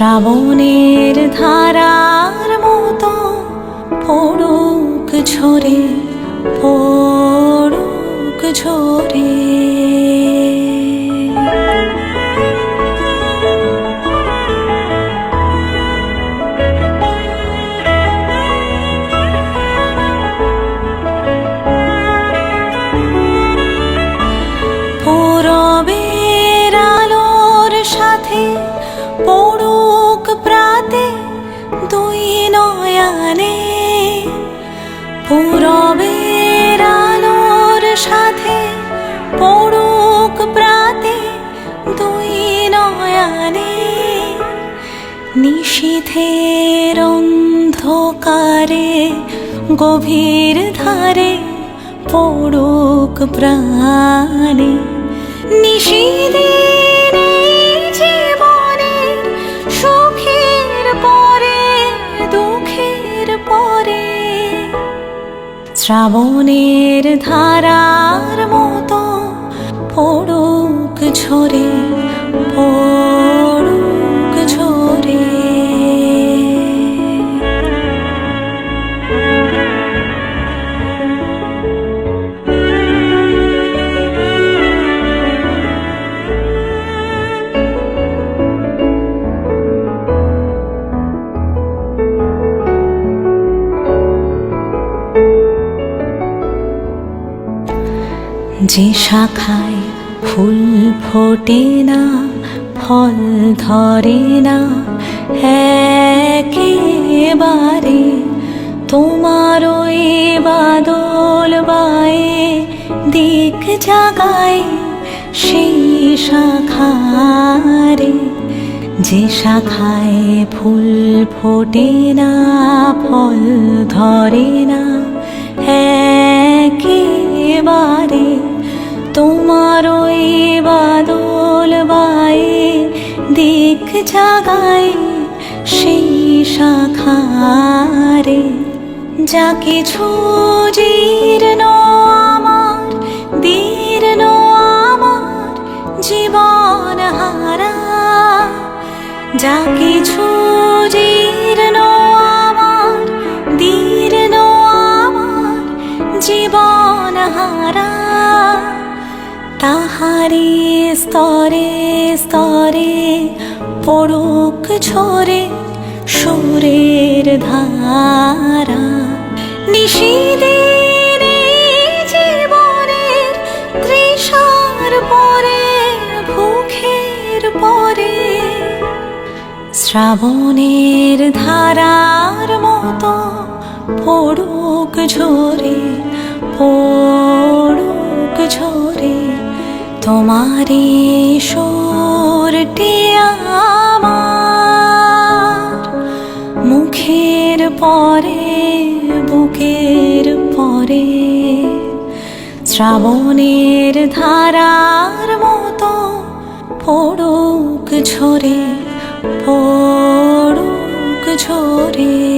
শ্রাবণের ধারার মতো পড়ুক ঝরে, পড়ুক ঝরে। পূরবের আলোর সাথে পড়ুক প্রাতে দুই নয়নে, পূরবের আলোর সাথে পড়ুক প্রাতে দুই নয়নে। নিশীথের অন্ধকারে গভীর ধারে পড়ুক প্রাণে। নিশীথের জীবনের সুখের পরে দুঃখের পরে শ্রাবণের ধারার মতো পড়ুক ঝরে, পড়ুক ঝরে। যে শাখায় ফুল ফোটে না, ফল ধরে না একেবারে, তোমার ওই বাদল বায়ে দিক জাগায় সেই শাখারে। যে শাখায় ফুল ফোটে না, ফল ধরে না একেবারে, তোমার ওই বাদল বায়ে দিক জাগায় সেই শাখারে। যা কিছু জীর্ণ আমার, দীর্ণ আমার জীবন হারা, যা কিছু জীর্ণ আমার, দীর্ণ আমার জীবন হারা, তাহারি স্তরে স্তরে পড়ুক ঝরে সুরের ধারা। নিশীথের জীবনের তৃষার পরে ভুখের পরে শ্রাবণের ধারার মতো পড়ুক ঝরে, পড়ুক ঝরে। তোমারি সুরটি আমার মুখের পরে বুকের পরে, শ্রাবণের ধারার মতো পড়ুক ঝরে, পড়ুক ঝরে।